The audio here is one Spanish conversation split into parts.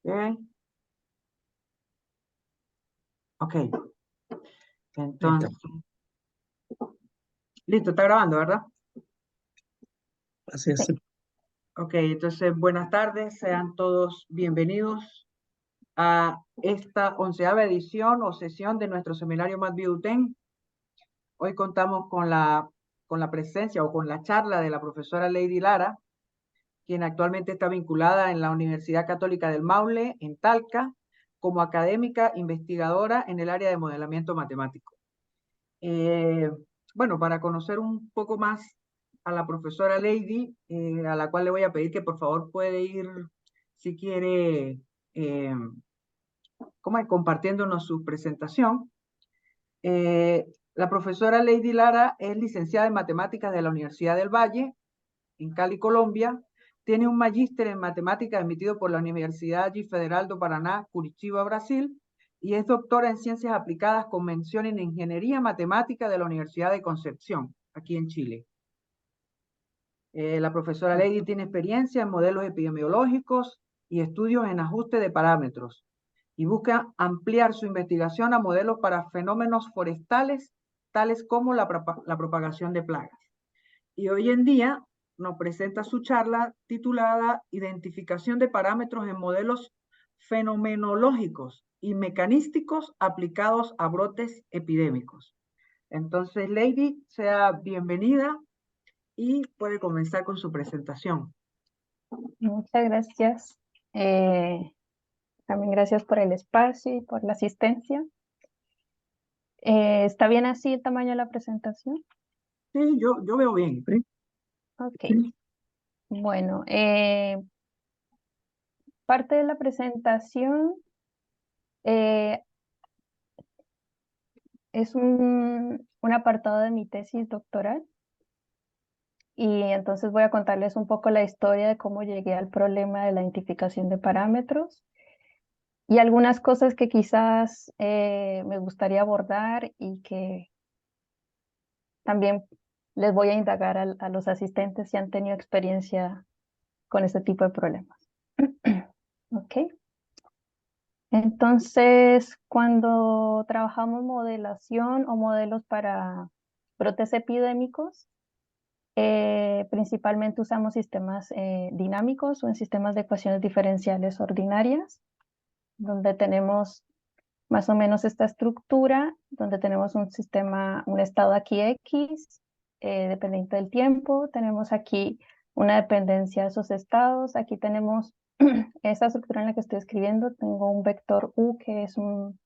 Ok, ok. Listo. Entonces, listo, está grabando, ¿verdad? Así es. Sí, Ok, entonces buenas tardes, sean todos bienvenidos a esta 11ª edición o sesión de nuestro seminario MATBIUTEN. Hoy contamos con la presencia o con la charla de la profesora Lady Lara, quien actualmente está vinculada en la Universidad Católica del Maule, en Talca, como académica investigadora en el área de modelamiento matemático. Eh, bueno, para conocer un poco más a la profesora Lady, a la cual le voy a pedir que por favor puede ir, si quiere, eh, compartiéndonos su presentación. La profesora Lady Lara es licenciada en matemáticas de la Universidad del Valle, en Cali, Colombia. Tiene un magíster en matemáticas emitido por la Universidad allí Federal do Paraná, Curitiba, Brasil, y es doctora en ciencias aplicadas con mención en ingeniería matemática de la Universidad de Concepción, aquí en Chile. La profesora Lady tiene experiencia en modelos epidemiológicos y estudios en ajuste de parámetros y busca ampliar su investigación a modelos para fenómenos forestales, tales como la propagación de plagas. Y hoy en día nos presenta su charla titulada Identificación de parámetros en modelos fenomenológicos y mecanísticos aplicados a brotes epidémicos. Entonces, Lady, sea bienvenida y puede comenzar con su presentación. muchas gracias. También gracias por el espacio y por la asistencia. ¿Está bien así el tamaño de la presentación? Sí, yo veo bien. Sí, Ok. sí. Bueno, parte de la presentación eh, es un apartado de mi tesis doctoral y entonces voy a contarles un poco la historia de cómo llegué al problema de la identificación de parámetros y algunas cosas que quizás me gustaría abordar y que también les voy a indagar a los asistentes si han tenido experiencia con este tipo de problemas. Ok. Entonces, cuando trabajamos modelación o modelos para brotes epidémicos, principalmente usamos sistemas dinámicos o en sistemas de ecuaciones diferenciales ordinarias, donde tenemos más o menos esta estructura, donde tenemos un sistema, un estado aquí X, dependiente del tiempo, tenemos aquí una dependencia de esos estados, aquí tenemos esta estructura en la que estoy escribiendo, tengo un vector U que es un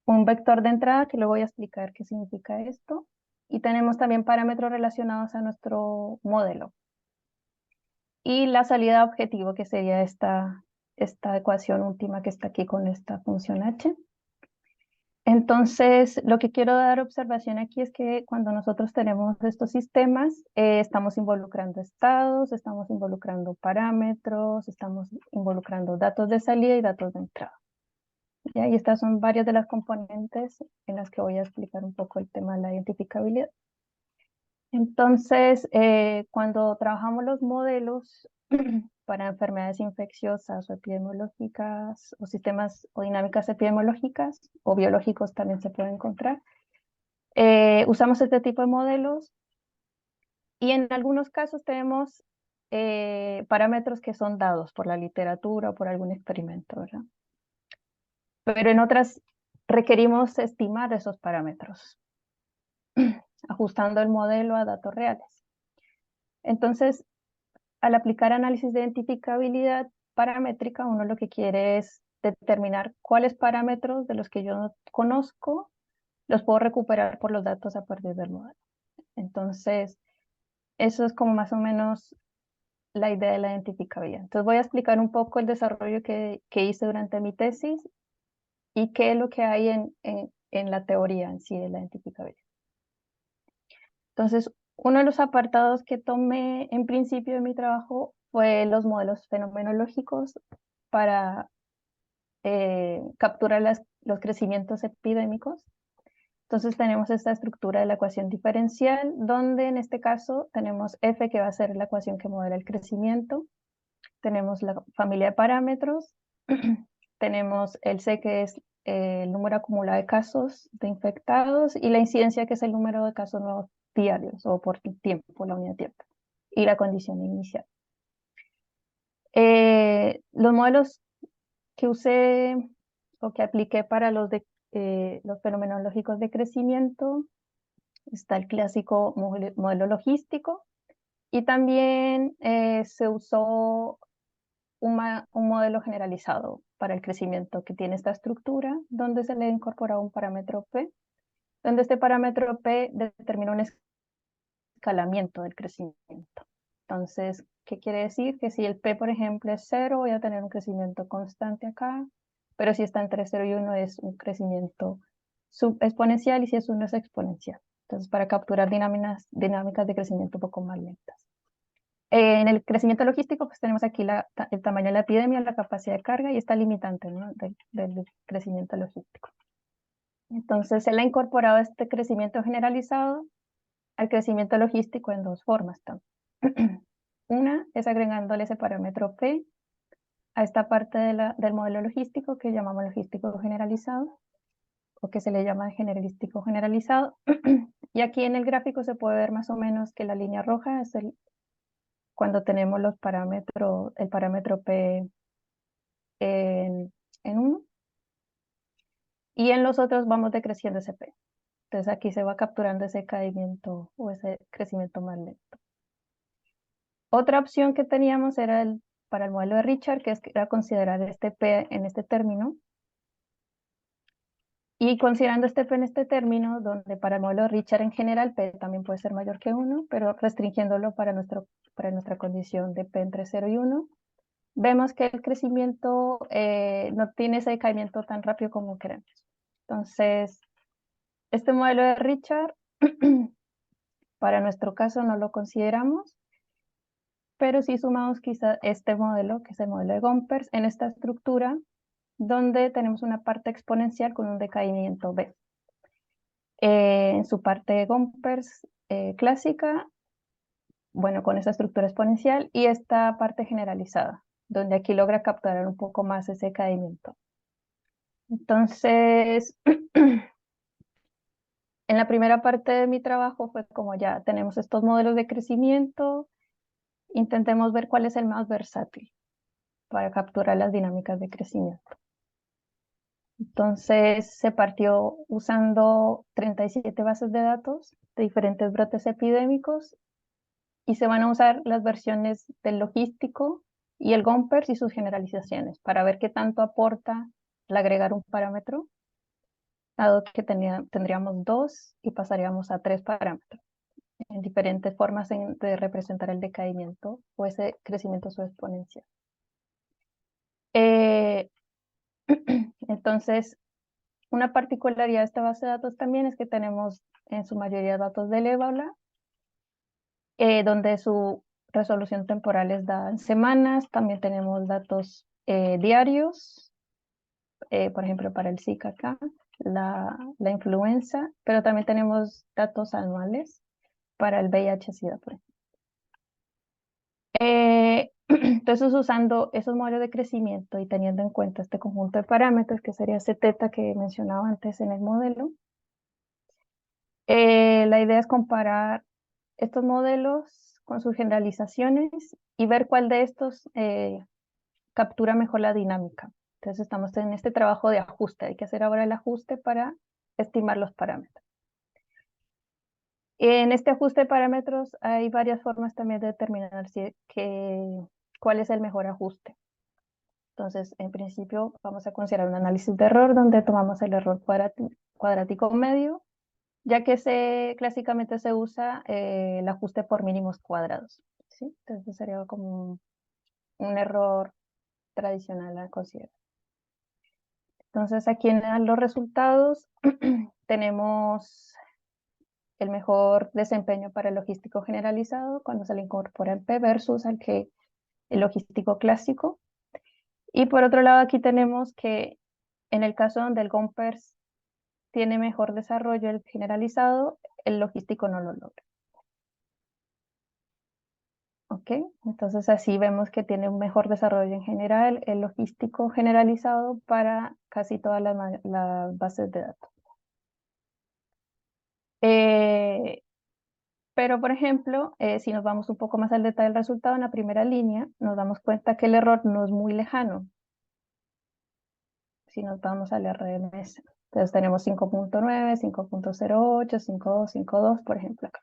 vector de entrada, que luego voy a explicar qué significa esto, y tenemos también parámetros relacionados a nuestro modelo. Y la salida objetivo, que sería esta ecuación última que está aquí con esta función h. Entonces, lo que quiero dar observación aquí es que cuando nosotros tenemos estos sistemas, estamos involucrando estados, estamos involucrando parámetros, estamos involucrando datos de salida y datos de entrada. ¿Ya? Y estas son varias de las componentes en las que voy a explicar un poco el tema de la identificabilidad. Entonces, cuando trabajamos los modelos para enfermedades infecciosas o epidemiológicas o sistemas o dinámicas epidemiológicas o biológicos también se puede encontrar, usamos este tipo de modelos y en algunos casos tenemos parámetros que son dados por la literatura o por algún experimento, ¿verdad? Pero en otras requerimos estimar esos parámetros, ajustando el modelo a datos reales. Entonces, al aplicar análisis de identificabilidad paramétrica, uno lo que quiere es determinar cuáles parámetros de los que yo no conozco los puedo recuperar por los datos a partir del modelo. Entonces, eso es como más o menos la idea de la identificabilidad. Entonces, voy a explicar un poco el desarrollo que hice durante mi tesis y qué es lo que hay en la teoría en sí de la identificabilidad. Entonces, uno de los apartados que tomé en principio de mi trabajo fue los modelos fenomenológicos para capturar los crecimientos epidémicos. Entonces tenemos esta estructura de la ecuación diferencial, donde en este caso tenemos f, que va a ser la ecuación que modela el crecimiento. Tenemos la familia de parámetros tenemos el C, que es el número acumulado de casos de infectados, y la incidencia, que es el número de casos nuevos diarios o por tiempo, la unidad de tiempo, y la condición inicial. Los modelos que usé o que apliqué para los fenomenológicos de crecimiento, está el clásico modelo logístico, y también se usó un modelo generalizado para el crecimiento que tiene esta estructura, donde se le ha incorporado un parámetro P, donde este parámetro P determina un escalamiento del crecimiento. Entonces, ¿qué quiere decir? Que si el P, por ejemplo, es 0, voy a tener un crecimiento constante acá, pero si está entre 0 y 1 es un crecimiento subexponencial, y si es 1 es exponencial. Entonces, para capturar dinámicas de crecimiento un poco más lentas. En el crecimiento logístico, pues tenemos aquí el tamaño de la epidemia, la capacidad de carga y esta limitante, ¿no?, del crecimiento logístico. Entonces, se le ha incorporado este crecimiento generalizado al crecimiento logístico en dos formas también. Una es agregándole ese parámetro P a esta parte del modelo logístico que llamamos logístico generalizado, o que se le llama generalístico generalizado. Y aquí en el gráfico se puede ver más o menos que la línea roja es cuando tenemos el parámetro P en 1, y en los otros vamos decreciendo ese P. Entonces aquí se va capturando ese caimiento o ese crecimiento más lento. Otra opción que teníamos era para el modelo de Richard, que era considerar este P en este término. Y considerando este P en este término, donde para el modelo de Richard en general P también puede ser mayor que 1, pero restringiéndolo para nuestra condición de P entre 0 y 1, vemos que el crecimiento no tiene ese decaimiento tan rápido como queremos. Entonces, este modelo de Richard, para nuestro caso no lo consideramos, pero sí sumamos quizá este modelo, que es el modelo de Gompers, en esta estructura, donde tenemos una parte exponencial con un decaimiento B. En su parte Gompers clásica, bueno, con esa estructura exponencial, y esta parte generalizada, donde aquí logra capturar un poco más ese decaimiento. Entonces, en la primera parte de mi trabajo fue como ya tenemos estos modelos de crecimiento, intentemos ver cuál es el más versátil para capturar las dinámicas de crecimiento. Entonces se partió usando 37 bases de datos de diferentes brotes epidémicos, y se van a usar las versiones del logístico y el Gompers y sus generalizaciones para ver qué tanto aporta el agregar un parámetro, dado que tendríamos 2 y pasaríamos a 3 parámetros en diferentes formas de representar el decaimiento o ese crecimiento subexponencial. Entonces, una particularidad de esta base de datos también es que tenemos en su mayoría datos del ébola, donde su resolución temporal es dada en semanas. También tenemos datos diarios, por ejemplo, para el Zika acá, la influenza, pero también tenemos datos anuales para el VIH-Sida, por ejemplo. Entonces, usando esos modelos de crecimiento y teniendo en cuenta este conjunto de parámetros, que sería ese teta que mencionaba antes en el modelo, la idea es comparar estos modelos con sus generalizaciones y ver cuál de estos captura mejor la dinámica. Entonces estamos en este trabajo de ajuste, hay que hacer ahora el ajuste para estimar los parámetros. En este ajuste de parámetros hay varias formas también de determinar cuál es el mejor ajuste. Entonces, en principio vamos a considerar un análisis de error donde tomamos el error cuadrático medio, ya que clásicamente se usa el ajuste por mínimos cuadrados, ¿sí? Entonces sería como un error tradicional a considerar. Entonces aquí en los resultados tenemos el mejor desempeño para el logístico generalizado cuando se le incorpora el P versus el logístico clásico. Y por otro lado aquí tenemos que en el caso donde el Gompers tiene mejor desarrollo el generalizado, el logístico no lo logra. ¿Ok? Entonces así vemos que tiene un mejor desarrollo en general, el logístico generalizado para casi todas las bases de datos. Pero, por ejemplo, si nos vamos un poco más al detalle del resultado en la primera línea, nos damos cuenta que el error no es muy lejano. Si nos vamos al RMS. Entonces tenemos 5.9, 5.08, 5.2, 5.2, por ejemplo, acá.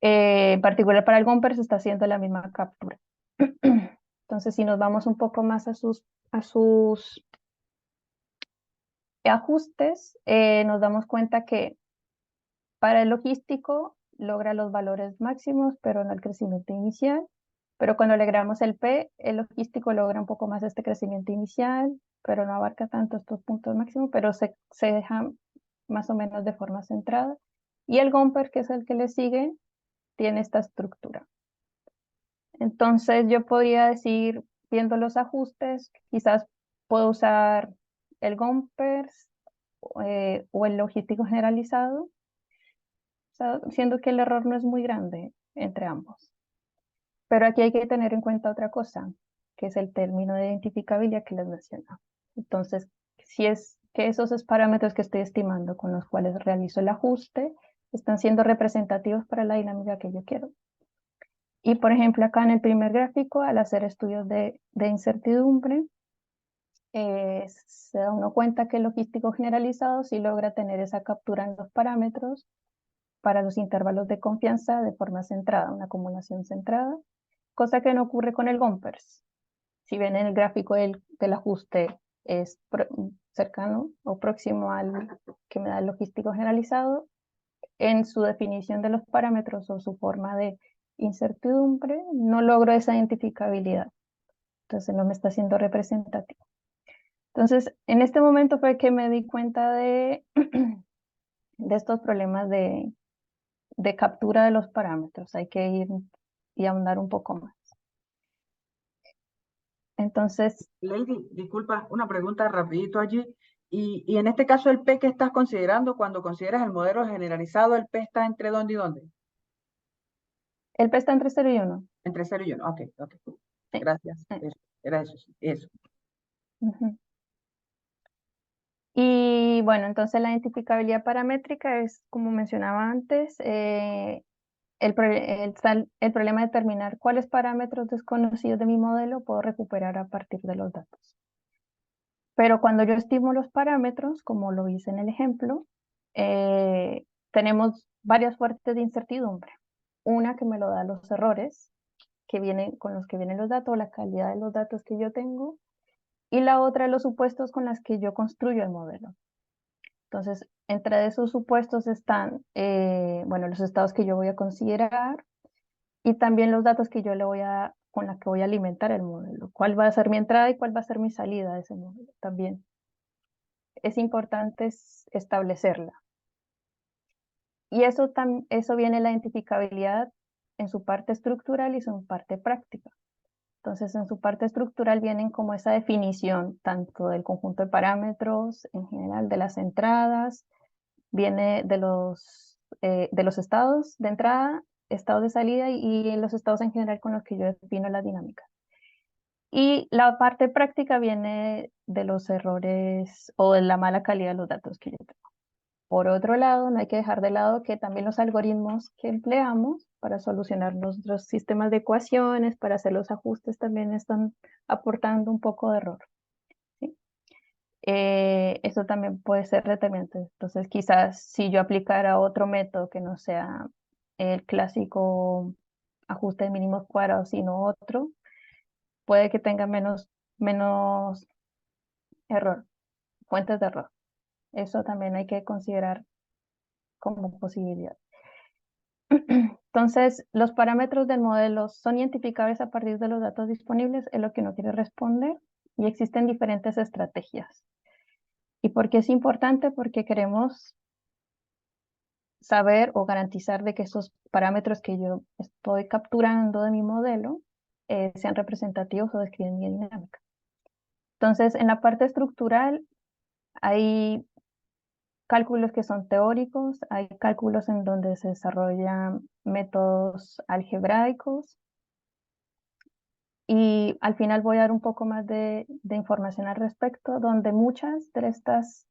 En particular para el Gomper se está haciendo la misma captura. Entonces, si nos vamos un poco más a sus ajustes, nos damos cuenta que para el logístico logra los valores máximos, pero no el crecimiento inicial. Pero cuando le agregamos el P, el logístico logra un poco más este crecimiento inicial, pero no abarca tanto estos puntos máximos, pero se deja más o menos de forma centrada. Y el Gomper, que es el que le sigue, tiene esta estructura. Entonces yo podría decir, viendo los ajustes, quizás puedo usar el Gomper o el logístico generalizado, siendo que el error no es muy grande entre ambos. Pero aquí hay que tener en cuenta otra cosa, que es el término de identificabilidad que les mencionaba. Entonces, si es que esos parámetros que estoy estimando con los cuales realizo el ajuste están siendo representativos para la dinámica que yo quiero. Y por ejemplo, acá en el primer gráfico, al hacer estudios de incertidumbre, se da uno cuenta que el logístico generalizado sí logra tener esa captura en los parámetros para los intervalos de confianza de forma centrada, una acumulación centrada, cosa que no ocurre con el Gompers. Si ven en el gráfico del ajuste es cercano o próximo al que me da el logístico generalizado, en su definición de los parámetros o su forma de incertidumbre, no logro esa identificabilidad. Entonces no me está siendo representativo. Entonces, en este momento fue que me di cuenta de estos problemas de captura de los parámetros. Hay que ir y ahondar un poco más. Entonces, Lady, disculpa, una pregunta rapidito allí. Y en este caso, ¿el P que estás considerando cuando consideras el modelo generalizado, el P está entre dónde y dónde? el P está entre 0 y 1. Entre 0 y 1. Ok, ok. Sí. Gracias. Eso, era eso, sí, eso. Uh-huh. Y bueno, entonces la identificabilidad paramétrica es, como mencionaba antes, el problema de determinar cuáles parámetros desconocidos de mi modelo puedo recuperar a partir de los datos. Pero cuando yo estimo los parámetros, como lo hice en el ejemplo, tenemos varias fuentes de incertidumbre. Una que me lo da los errores que vienen con los que vienen los datos, la calidad de los datos que yo tengo, y la otra los supuestos con los que yo construyo el modelo. Entonces, entre esos supuestos están, bueno, los estados que yo voy a considerar y también los datos que yo le voy a, con los que voy a alimentar el modelo. ¿Cuál va a ser mi entrada y cuál va a ser mi salida de ese modelo? También es importante establecerla. Y eso viene la identificabilidad en su parte estructural y su parte práctica. Entonces, en su parte estructural vienen como esa definición tanto del conjunto de parámetros en general, de las entradas, viene de los estados de entrada, estados de salida y los estados en general con los que yo defino la dinámica. Y la parte práctica viene de los errores o de la mala calidad de los datos que yo tengo. Por otro lado, no hay que dejar de lado que también los algoritmos que empleamos para solucionar nuestros sistemas de ecuaciones, para hacer los ajustes, también están aportando un poco de error. ¿Sí? Eso también puede ser determinante. Entonces, quizás si yo aplicara otro método que no sea el clásico ajuste de mínimos cuadrados, sino otro, puede que tenga menos error, fuentes de error. Eso también hay que considerar como posibilidad. Entonces, los parámetros del modelo son identificables a partir de los datos disponibles, es lo que uno quiere responder, y existen diferentes estrategias. ¿Y por qué es importante? Porque queremos saber o garantizar de que esos parámetros que yo estoy capturando de mi modelo sean representativos o describen mi dinámica. Entonces, en la parte estructural hay cálculos que son teóricos, hay cálculos en donde se desarrollan métodos algebraicos Y al final voy a dar un poco más de información al respecto, donde muchas de estas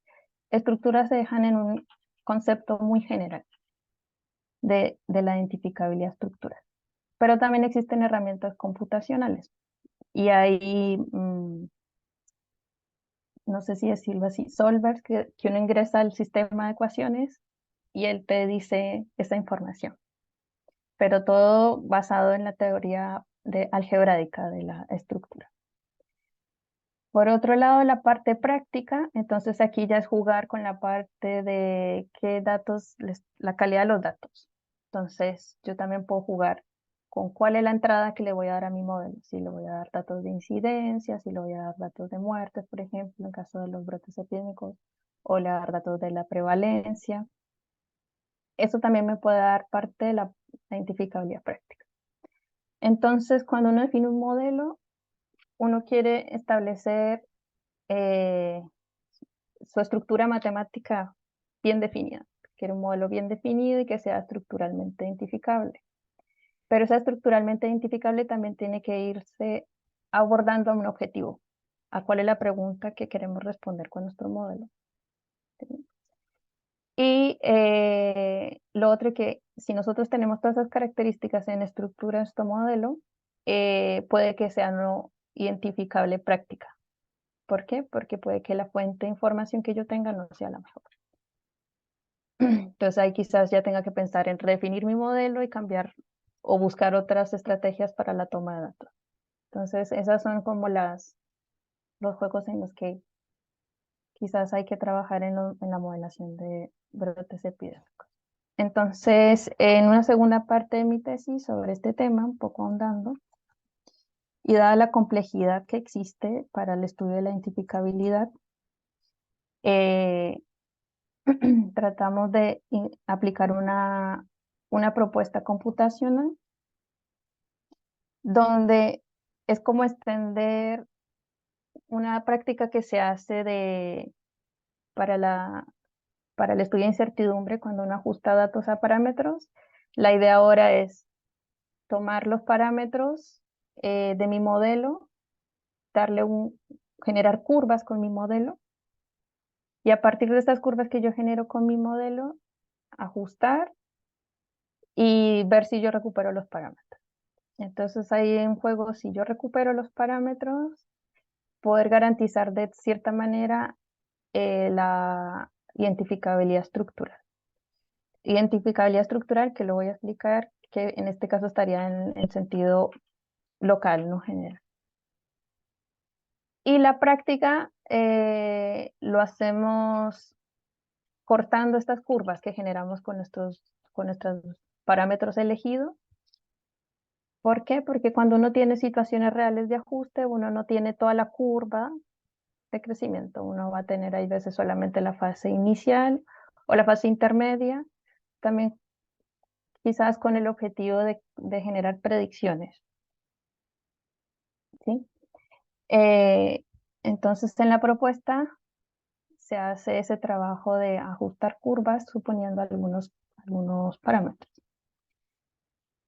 estructuras se dejan en un concepto muy general de la identificabilidad estructural. Pero también existen herramientas computacionales. Y hay, no sé si decirlo así, solvers que uno ingresa al sistema de ecuaciones y él te dice esa información. Pero todo basado en la teoría algebraica de la estructura. Por otro lado, la parte práctica, entonces aquí ya es jugar con la parte de qué datos, la calidad de los datos. Entonces, yo también puedo jugar con cuál es la entrada que le voy a dar a mi modelo. Si le voy a dar datos de incidencia, si le voy a dar datos de muertes, por ejemplo, en caso de los brotes epidémicos, o le voy a dar datos de la prevalencia. Eso también me puede dar parte de la identificabilidad práctica. Entonces, cuando uno define un modelo, uno quiere establecer eh, su estructura matemática bien definida. Quiere un modelo bien definido y que sea estructuralmente identificable. Pero esa estructuralmente identificable también tiene que irse abordando a un objetivo. ¿A cuál es la pregunta que queremos responder con nuestro modelo? Y lo otro es que si nosotros tenemos todas esas características en estructura de nuestro modelo, puede que sea no identificable práctica. ¿Por qué? Porque puede que la fuente de información que yo tenga no sea la mejor. Entonces ahí quizás ya tenga que pensar en redefinir mi modelo y cambiar o buscar otras estrategias para la toma de datos. Entonces esas son como los juegos en los que quizás hay que trabajar en la modelación de brotes epidémicos. Entonces, en una segunda parte de mi tesis sobre este tema, un poco ahondando, y dada la complejidad que existe para el estudio de la identificabilidad, eh, tratamos de aplicar una propuesta computacional donde es como extender una práctica que se hace para el estudio de incertidumbre cuando uno ajusta datos a parámetros. La idea ahora es tomar los parámetros de mi modelo, generar curvas con mi modelo y a partir de estas curvas que yo genero con mi modelo, ajustar y ver si yo recupero los parámetros. Entonces ahí en juego, si yo recupero los parámetros, poder garantizar de cierta manera la identificabilidad estructural. Identificabilidad estructural, que lo voy a explicar, que en este caso estaría en sentido local, no general. Y la práctica lo hacemos cortando estas curvas que generamos con nuestros parámetros elegidos. ¿Por qué? Porque cuando uno tiene situaciones reales de ajuste, uno no tiene toda la curva de crecimiento. Uno va a tener ahí veces solamente la fase inicial o la fase intermedia, también quizás con el objetivo de generar predicciones. ¿Sí? Entonces en la propuesta se hace ese trabajo de ajustar curvas suponiendo algunos parámetros.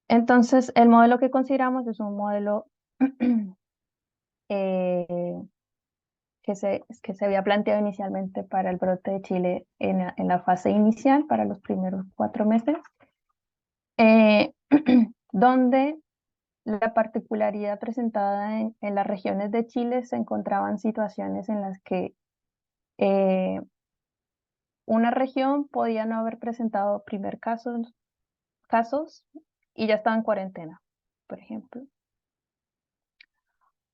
Entonces el modelo que consideramos es un modelo que se había planteado inicialmente para el brote de Chile en la fase inicial, para los primeros 4 meses, donde la particularidad presentada en las regiones de Chile se encontraban situaciones en las que una región podía no haber presentado casos y ya estaba en cuarentena, por ejemplo.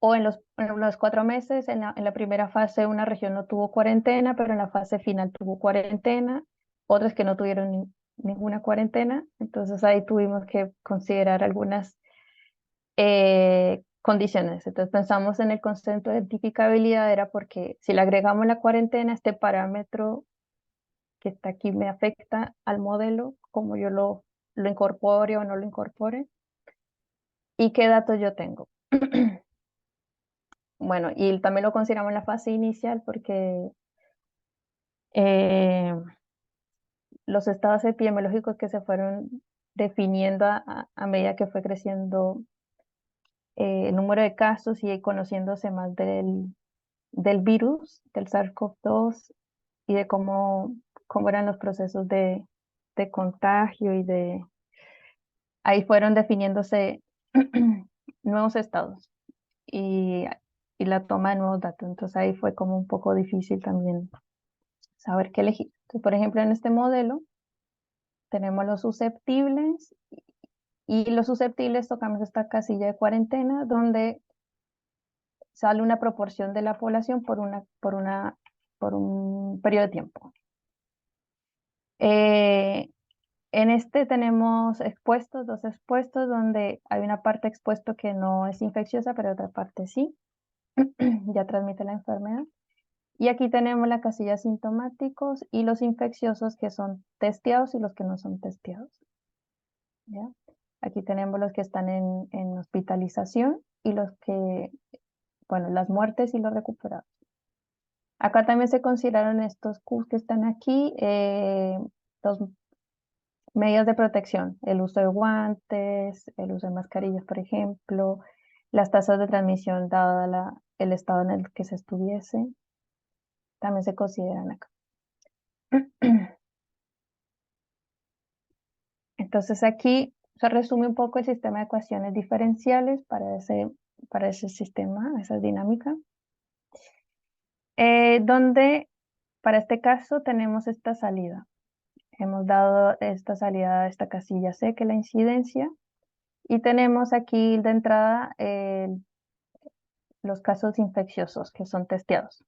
O en los 4 meses, en la primera fase una región no tuvo cuarentena, pero en la fase final tuvo cuarentena, otras que no tuvieron ninguna cuarentena, entonces ahí tuvimos que considerar algunas condiciones. Entonces pensamos en el concepto de identificabilidad, era porque si le agregamos la cuarentena, este parámetro que está aquí me afecta al modelo, como yo lo incorpore o no lo incorpore, y qué datos yo tengo. Bueno, y también lo consideramos en la fase inicial porque eh, los estados epidemiológicos que se fueron definiendo a medida que fue creciendo el número de casos y conociéndose más del virus, del SARS-CoV-2 y de cómo eran los procesos de contagio ahí fueron definiéndose nuevos estados y, y la toma de nuevos datos. Entonces ahí fue como un poco difícil también saber qué elegir. Entonces, por ejemplo, en este modelo tenemos los susceptibles y los susceptibles tocamos esta casilla de cuarentena donde sale una proporción de la población por un periodo de tiempo. En este tenemos expuestos, dos expuestos, donde hay una parte expuesto que no es infecciosa, pero otra parte sí, ya transmite la enfermedad. Y aquí tenemos la casilla asintomáticos y los infecciosos que son testeados y los que no son testeados. ¿Ya? Aquí tenemos los que están en hospitalización y los que, bueno, las muertes y los recuperados. Acá también se consideraron estos Qs que están aquí, los medidas de protección, el uso de guantes, el uso de mascarillas, por ejemplo, las tasas de transmisión dada el estado en el que se estuviese, también se consideran acá. Entonces aquí se resume un poco el sistema de ecuaciones diferenciales para ese sistema, esa dinámica, donde para este caso tenemos esta salida. Hemos dado esta salida a esta casilla C, que es la incidencia, y tenemos aquí de entrada los casos infecciosos que son testeados.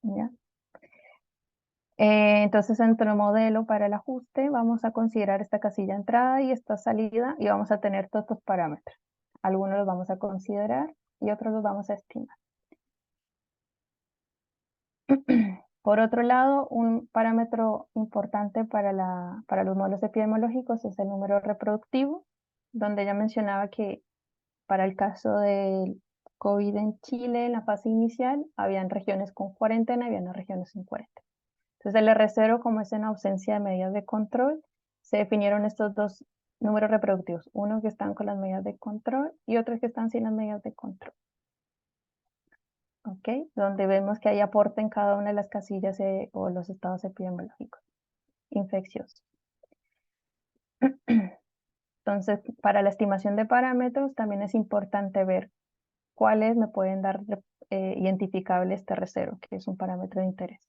¿Ya? Entonces, en nuestro modelo para el ajuste, vamos a considerar esta casilla entrada y esta salida y vamos a tener todos estos parámetros. Algunos los vamos a considerar y otros los vamos a estimar. Por otro lado, un parámetro importante para los modelos epidemiológicos es el número reproductivo, donde ya mencionaba que para el caso del COVID en Chile, en la fase inicial, habían regiones con cuarentena y habían regiones sin cuarentena. Entonces, el R0, como es en ausencia de medidas de control, se definieron estos dos números reproductivos, uno que están con las medidas de control y otros que están sin las medidas de control. ¿Ok? Donde vemos que hay aporte en cada una de las casillas o los estados epidemiológicos infecciosos. Entonces, para la estimación de parámetros también es importante ver cuáles me pueden dar identificable este R0, que es un parámetro de interés.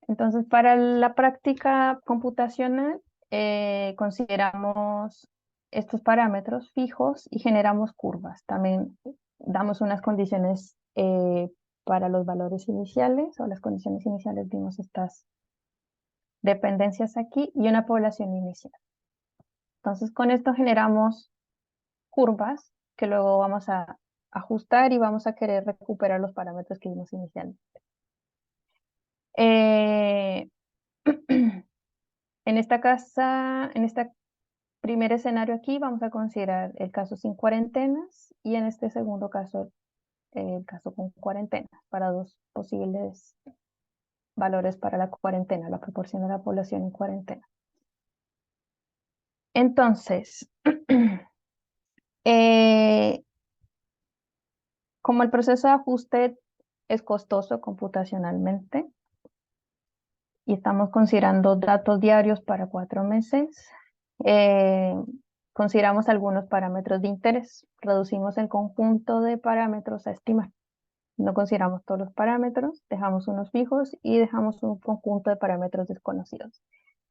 Entonces, para la práctica computacional, consideramos estos parámetros fijos y generamos curvas. También damos unas condiciones para los valores iniciales o las condiciones iniciales, vimos estas dependencias aquí y una población inicial. Entonces, con esto generamos curvas que luego vamos a ajustar y vamos a querer recuperar los parámetros que vimos inicialmente. En este primer escenario aquí vamos a considerar el caso sin cuarentenas y en este segundo caso el caso con cuarentenas para dos posibles valores para la cuarentena, la proporción de la población en cuarentena. Entonces, como el proceso de ajuste es costoso computacionalmente y estamos considerando datos diarios para 4 meses, consideramos algunos parámetros de interés. Reducimos el conjunto de parámetros a estimar. No consideramos todos los parámetros, dejamos unos fijos y dejamos un conjunto de parámetros desconocidos.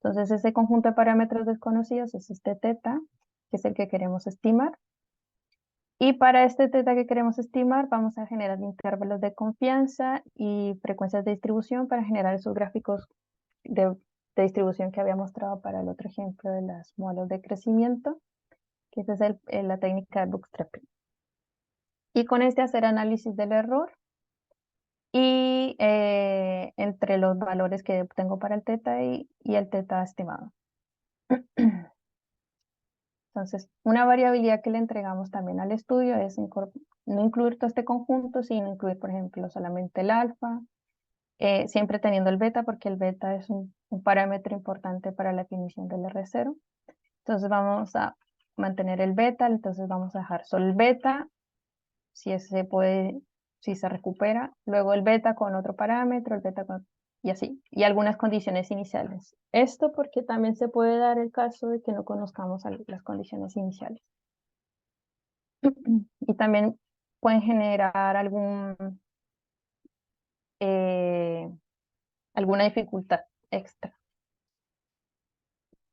Entonces, ese conjunto de parámetros desconocidos es este teta, que es el que queremos estimar. Y para este teta que queremos estimar, vamos a generar intervalos de confianza y frecuencias de distribución para generar esos gráficos de distribución que había mostrado para el otro ejemplo de los modelos de crecimiento, que esa es la técnica de bootstrapping. Y con este hacer análisis del error y entre los valores que obtengo para el teta y el teta estimado. Entonces, una variabilidad que le entregamos también al estudio es no incluir todo este conjunto, sino incluir, por ejemplo, solamente el alfa, siempre teniendo el beta, porque el beta es un parámetro importante para la definición del R0. Entonces vamos a mantener el beta, entonces vamos a dejar solo el beta, si se puede, si se recupera, luego el beta con otro parámetro, el beta con, y así, y algunas condiciones iniciales. Esto porque también se puede dar el caso de que no conozcamos las condiciones iniciales. Y también pueden generar alguna dificultad extra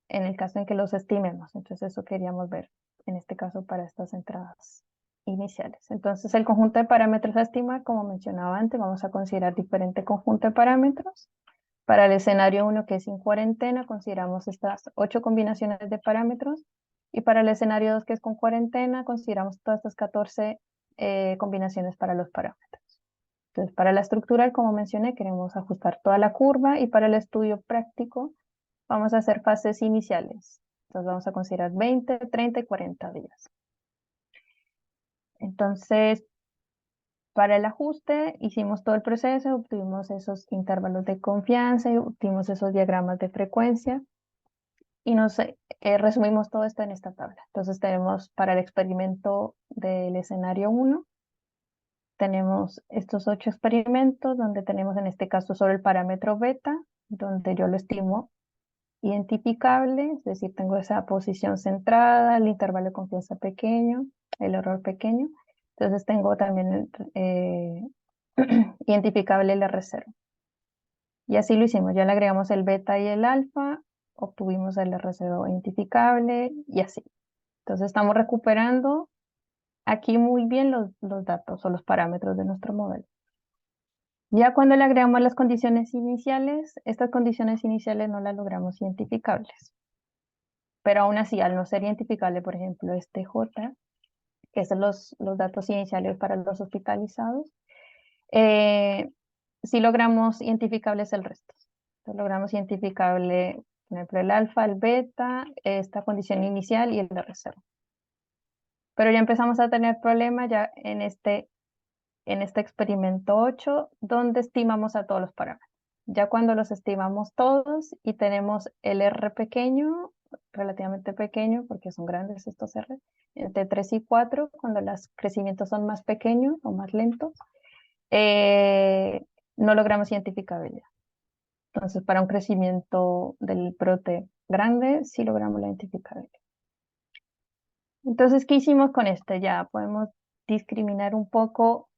en el caso en que los estimemos. Entonces eso queríamos ver en este caso para estas entradas iniciales. Entonces el conjunto de parámetros a estimar, como mencionaba antes, vamos a considerar diferente conjunto de parámetros. Para el escenario 1, que es sin cuarentena, consideramos estas 8 combinaciones de parámetros. Y para el escenario 2, que es con cuarentena, consideramos todas estas 14 combinaciones para los parámetros. Entonces, para la estructural, como mencioné, queremos ajustar toda la curva, y para el estudio práctico vamos a hacer fases iniciales. Entonces vamos a considerar 20, 30 y 40 días. Entonces, para el ajuste hicimos todo el proceso, obtuvimos esos intervalos de confianza y obtuvimos esos diagramas de frecuencia y nos resumimos todo esto en esta tabla. Entonces tenemos para el experimento del escenario 1, tenemos estos 8 experimentos donde tenemos en este caso solo el parámetro beta, donde yo lo estimo identificable, es decir, tengo esa posición centrada, el intervalo de confianza pequeño, el error pequeño. Entonces tengo también identificable el R0. Y así lo hicimos, ya le agregamos el beta y el alfa, obtuvimos el R0 identificable y así. Entonces estamos recuperando aquí muy bien los datos o los parámetros de nuestro modelo. Ya cuando le agregamos las condiciones iniciales, estas condiciones iniciales no las logramos identificables. Pero aún así, al no ser identificable, por ejemplo, este J, que son los datos iniciales para los hospitalizados, sí logramos identificables el resto. Entonces, logramos identificable, por ejemplo, el alfa, el beta, esta condición inicial y el de reserva. Pero ya empezamos a tener problemas ya en este experimento 8, donde estimamos a todos los parámetros. Ya cuando los estimamos todos y tenemos el R pequeño, relativamente pequeño, porque son grandes estos R, entre 3 y 4, cuando los crecimientos son más pequeños o más lentos, no logramos identificabilidad. Entonces, para un crecimiento del brote grande, sí logramos la identificabilidad. Entonces, ¿qué hicimos con este? Ya podemos discriminar un poco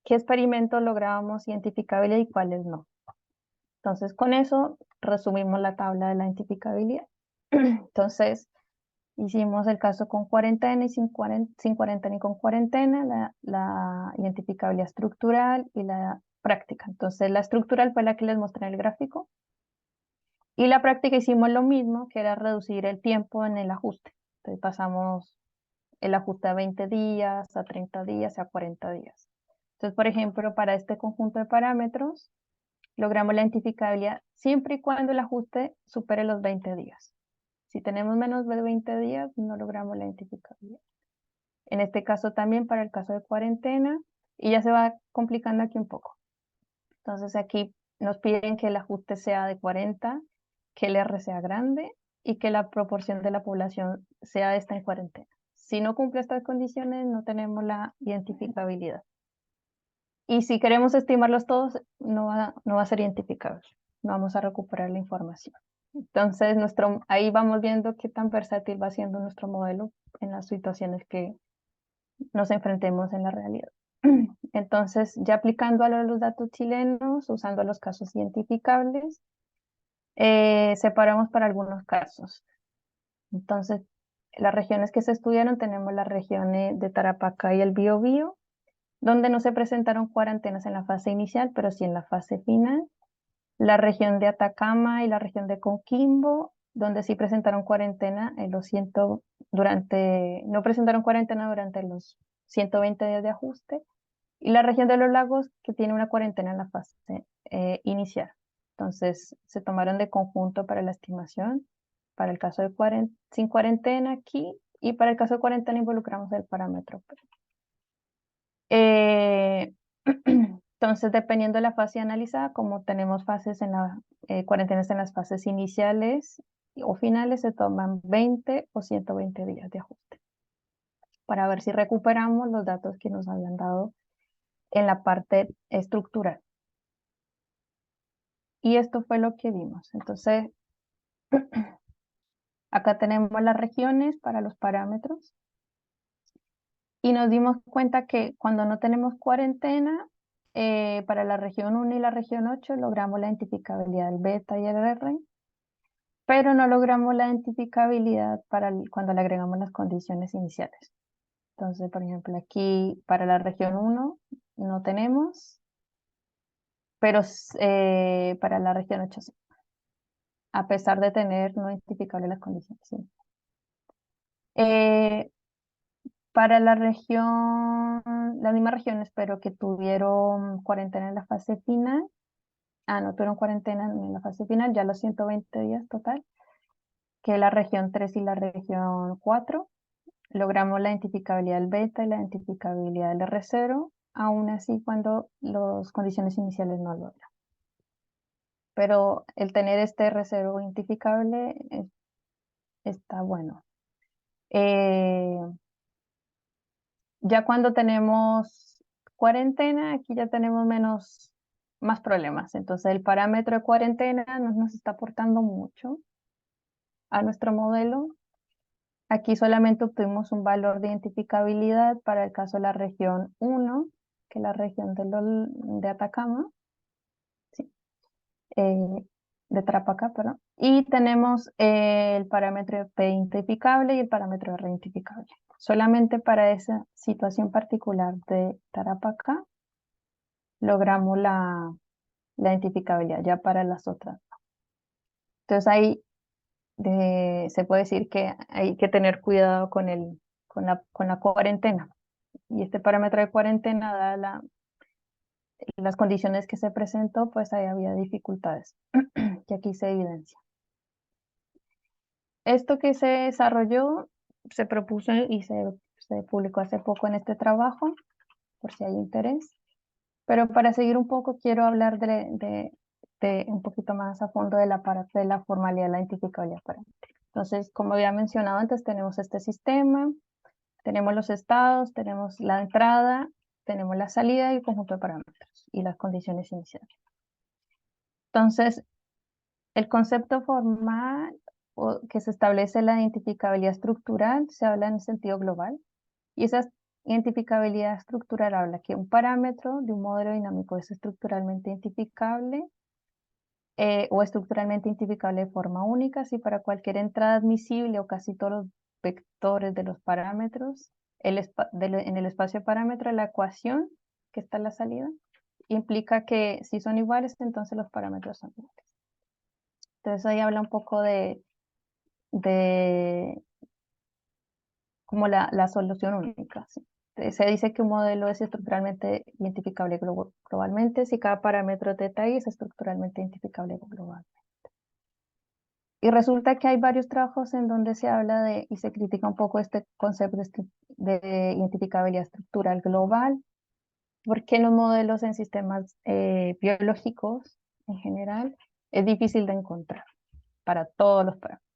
qué experimentos lográbamos identificabilidad y cuáles no. Entonces, con eso resumimos la tabla de la identificabilidad. Entonces, hicimos el caso con cuarentena y sin cuarentena y con cuarentena, la identificabilidad estructural y la práctica. Entonces, la estructural fue la que les mostré en el gráfico. Y la práctica hicimos lo mismo, que era reducir el tiempo en el ajuste. Entonces, pasamos el ajuste a 20 días, a 30 días, a 40 días. Entonces, por ejemplo, para este conjunto de parámetros, logramos la identificabilidad siempre y cuando el ajuste supere los 20 días. Si tenemos menos de 20 días, no logramos la identificabilidad. En este caso también para el caso de cuarentena, y ya se va complicando aquí un poco. Entonces aquí nos piden que el ajuste sea de 40, que el R sea grande y que la proporción de la población sea esta en cuarentena. Si no cumple estas condiciones, no tenemos la identificabilidad. Y si queremos estimarlos todos, no va a ser identificable. No vamos a recuperar la información. Entonces, ahí vamos viendo qué tan versátil va siendo nuestro modelo en las situaciones que nos enfrentemos en la realidad. Entonces, ya aplicando a los datos chilenos, usando los casos identificables, separamos para algunos casos. Entonces, las regiones que se estudiaron, tenemos las regiones de Tarapacá y el Biobío, donde no se presentaron cuarentenas en la fase inicial, pero sí en la fase final. La región de Atacama y la región de Coquimbo, donde sí presentaron cuarentena no presentaron cuarentena durante los 120 días de ajuste. Y la región de los lagos, que tiene una cuarentena en la fase inicial. Entonces, se tomaron de conjunto para la estimación. Para el caso de sin cuarentena aquí, y para el caso de cuarentena involucramos el parámetro. Entonces, dependiendo de la fase analizada, como tenemos fases cuarentenas en las fases iniciales o finales se toman 20 o 120 días de ajuste para ver si recuperamos los datos que nos habían dado en la parte estructural. Y esto fue lo que vimos. Entonces, acá tenemos las regiones para los parámetros. Y nos dimos cuenta que cuando no tenemos cuarentena, para la región 1 y la región 8 logramos la identificabilidad del beta y el R, pero no logramos la identificabilidad cuando le agregamos las condiciones iniciales. Entonces, por ejemplo, aquí para la región 1 no tenemos, pero para la región 8 sí, a pesar de tener no identificable las condiciones. Sí. Para la región, las mismas regiones, pero que tuvieron cuarentena en la fase final, no tuvieron cuarentena en la fase final, ya los 120 días total, que la región 3 y la región 4, logramos la identificabilidad del beta y la identificabilidad del R0, aún así cuando las condiciones iniciales no lo eran. Pero el tener este R0 identificable está bueno. Ya cuando tenemos cuarentena, aquí ya tenemos más problemas. Entonces el parámetro de cuarentena no nos está aportando mucho a nuestro modelo. Aquí solamente obtuvimos un valor de identificabilidad para el caso de la región 1, que es la región de Atacama, sí, de Tarapacá, perdón. Y tenemos el parámetro P identificable y el parámetro R identificable. Solamente para esa situación particular de Tarapacá logramos la identificabilidad, ya para las otras. Entonces ahí se puede decir que hay que tener cuidado con la cuarentena. Y este parámetro de cuarentena, dadas las condiciones que se presentó, pues ahí había dificultades, que aquí se evidencia. Esto que se desarrolló, se propuso y se publicó hace poco en este trabajo, por si hay interés. Pero para seguir un poco, quiero hablar de un poquito más a fondo de la formalidad de la identificabilidad paramétrica. Entonces, como había mencionado antes, tenemos este sistema, tenemos los estados, tenemos la entrada, tenemos la salida y el conjunto de parámetros y las condiciones iniciales. Entonces, el concepto formal que se establece la identificabilidad estructural se habla en sentido global y esa identificabilidad estructural habla que un parámetro de un modelo dinámico es estructuralmente identificable o estructuralmente identificable de forma única si para cualquier entrada admisible o casi todos los vectores de los parámetros en el espacio parámetro la ecuación que está en la salida implica que si son iguales entonces los parámetros son iguales. Entonces ahí habla un poco de como la solución única. ¿Sí? Se dice que un modelo es estructuralmente identificable globalmente si cada parámetro θ es estructuralmente identificable globalmente. Y resulta que hay varios trabajos en donde se habla y se critica un poco este concepto de identificabilidad estructural global, porque en los modelos en sistemas biológicos en general es difícil de encontrar para todos los parámetros.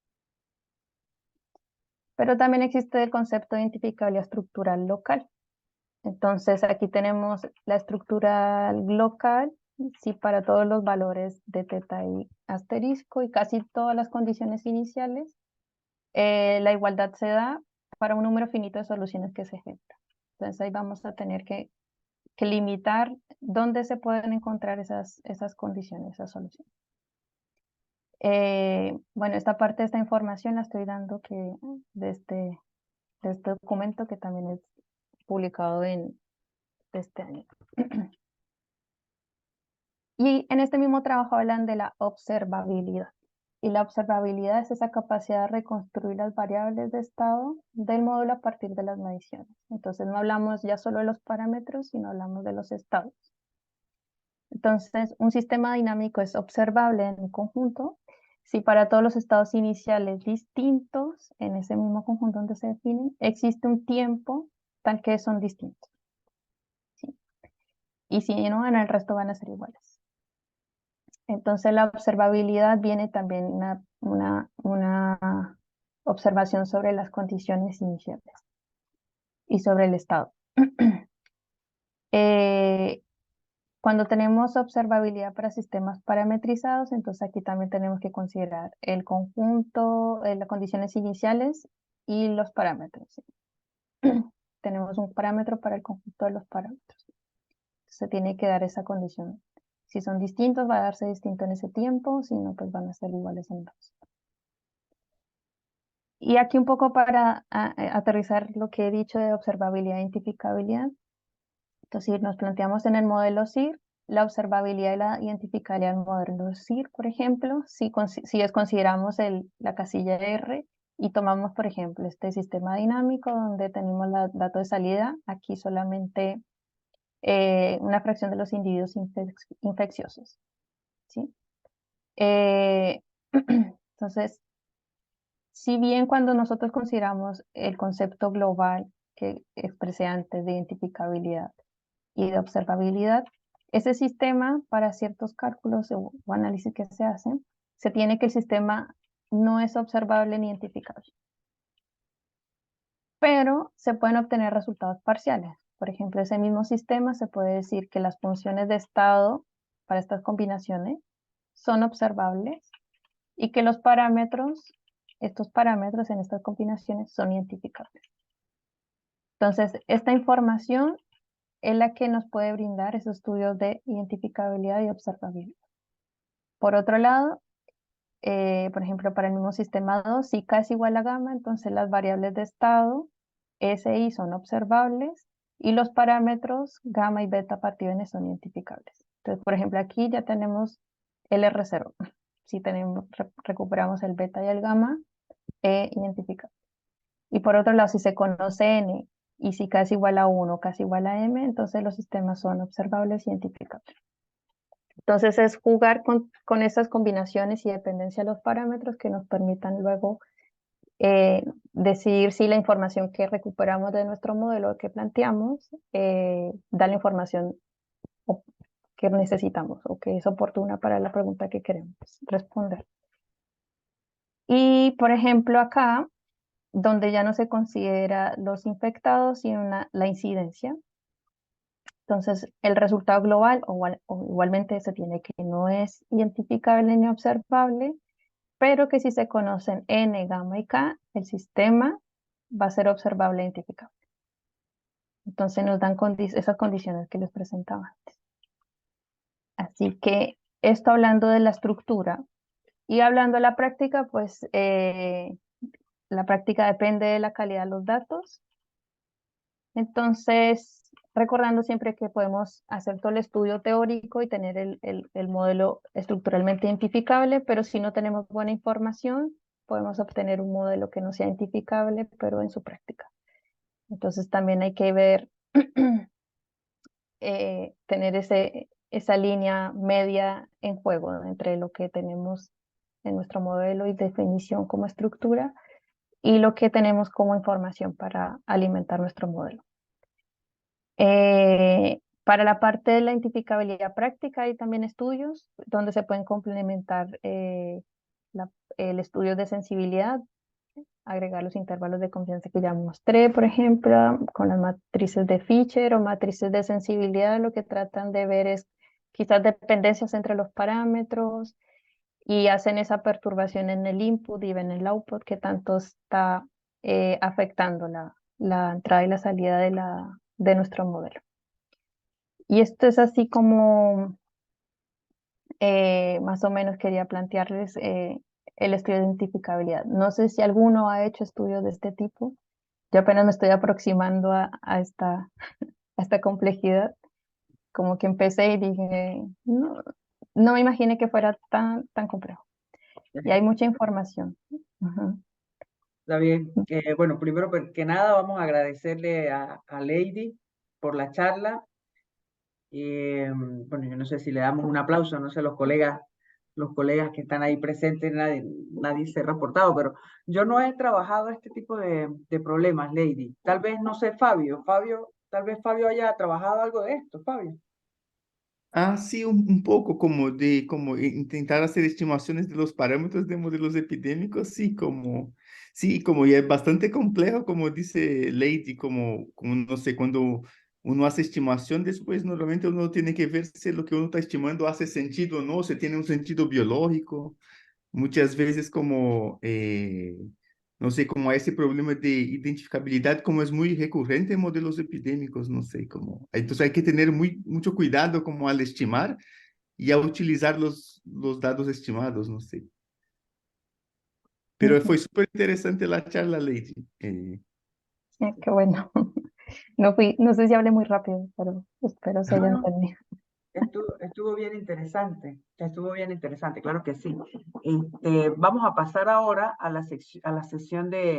Pero también existe el concepto de identificabilidad estructural local. Entonces aquí tenemos la estructura local, sí, para todos los valores de θ y asterisco y casi todas las condiciones iniciales. La igualdad se da para un número finito de soluciones que se generan. Entonces ahí vamos a tener que limitar dónde se pueden encontrar esas condiciones, esas soluciones. Bueno, esta parte de esta información la estoy dando de este documento que también es publicado en este año. Y en este mismo trabajo hablan de la observabilidad. Y la observabilidad es esa capacidad de reconstruir las variables de estado del módulo a partir de las mediciones. Entonces no hablamos ya solo de los parámetros, sino hablamos de los estados. Entonces, un sistema dinámico es observable en un conjunto si para todos los estados iniciales distintos en ese mismo conjunto donde se definen, existe un tiempo tal que son distintos. ¿Sí? Y si no, en el resto van a ser iguales. Entonces la observabilidad viene también una observación sobre las condiciones iniciales y sobre el estado. Cuando tenemos observabilidad para sistemas parametrizados, entonces aquí también tenemos que considerar el conjunto, las condiciones iniciales y los parámetros. ¿Sí? Tenemos un parámetro para el conjunto de los parámetros. Se tiene que dar esa condición. Si son distintos, va a darse distinto en ese tiempo, si no, pues van a ser iguales en dos. Y aquí un poco para aterrizar lo que he dicho de observabilidad e identificabilidad. Entonces, si nos planteamos en el modelo SIR, la observabilidad y la identificabilidad del modelo SIR, por ejemplo, si consideramos la casilla R y tomamos, por ejemplo, este sistema dinámico donde tenemos la dato de salida, aquí solamente una fracción de los individuos infecciosos. ¿Sí? Entonces, si bien cuando nosotros consideramos el concepto global que expresé antes de identificabilidad y de observabilidad, ese sistema para ciertos cálculos o análisis que se hacen, se tiene que el sistema no es observable ni identificable. Pero se pueden obtener resultados parciales. Por ejemplo, ese mismo sistema se puede decir que las funciones de estado para estas combinaciones son observables y que los parámetros, estos parámetros en estas combinaciones son identificables. Entonces, esta información es la que nos puede brindar esos estudios de identificabilidad y observabilidad. Por otro lado, por ejemplo, para el mismo sistema 2, si K es igual a gamma, entonces las variables de estado S y son observables y los parámetros gamma y beta partido N son identificables. Entonces, por ejemplo, aquí ya tenemos el R0. Si recuperamos el beta y el gamma, identificable. Y por otro lado, si se conoce N y si K es igual a 1, K es igual a M, entonces los sistemas son observables y identificables. Entonces es jugar con esas combinaciones y dependencia de los parámetros que nos permitan luego decidir si la información que recuperamos de nuestro modelo que planteamos da la información que necesitamos o que es oportuna para la pregunta que queremos responder. Y por ejemplo acá, donde ya no se considera los infectados, sino la incidencia. Entonces, el resultado global, o igualmente se tiene que no es identificable ni observable, pero que si se conocen N, gamma y K, el sistema va a ser observable e identificable. Entonces nos dan esas condiciones que les presentaba antes. Así que esto hablando de la estructura y hablando de la práctica, pues la práctica depende de la calidad de los datos. Entonces, recordando siempre que podemos hacer todo el estudio teórico y tener el modelo estructuralmente identificable, pero si no tenemos buena información, podemos obtener un modelo que no sea identificable, pero en su práctica. Entonces también hay que ver, tener esa línea media en juego, ¿no?, entre lo que tenemos en nuestro modelo y definición como estructura y lo que tenemos como información para alimentar nuestro modelo. Para la parte de la identificabilidad práctica hay también estudios donde se pueden complementar el estudio de sensibilidad, agregar los intervalos de confianza que ya mostré, por ejemplo, con las matrices de Fisher o matrices de sensibilidad. Lo que tratan de ver es quizás dependencias entre los parámetros y hacen esa perturbación en el input y en el output que tanto está afectando la entrada y la salida de nuestro modelo. Y esto es así como más o menos quería plantearles el estudio de identificabilidad. No sé si alguno ha hecho estudios de este tipo. Yo apenas me estoy aproximando a esta complejidad. Como que empecé y dije, no me imaginé que fuera tan complejo. Y hay mucha información. Está bien. Bueno, primero que nada vamos a agradecerle a Lady por la charla. Bueno, yo no sé si le damos un aplauso, no sé, los colegas que están ahí presentes, nadie se ha reportado, pero yo no he trabajado este tipo de problemas, Lady. Tal vez, no sé, tal vez Fabio haya trabajado algo de esto, Fabio. Ah, sí, un poco como intentar hacer estimaciones de los parámetros de modelos epidémicos, sí, como ya es bastante complejo, como dice Lady, como no sé, cuando uno hace estimación después, normalmente uno tiene que ver si lo que uno está estimando hace sentido o no, si tiene un sentido biológico. Muchas veces no sé, como ese problema de identificabilidad, como es muy recurrente en modelos epidémicos, no sé, entonces hay que tener mucho cuidado como al estimar y a utilizar los datos estimados, no sé. Pero Ujú. fue súper interesante la charla, Lady. Qué bueno. No sé si hablé muy rápido, pero espero se haya No, no, entendido. estuvo bien interesante, claro que sí. Vamos a pasar ahora a la sesión de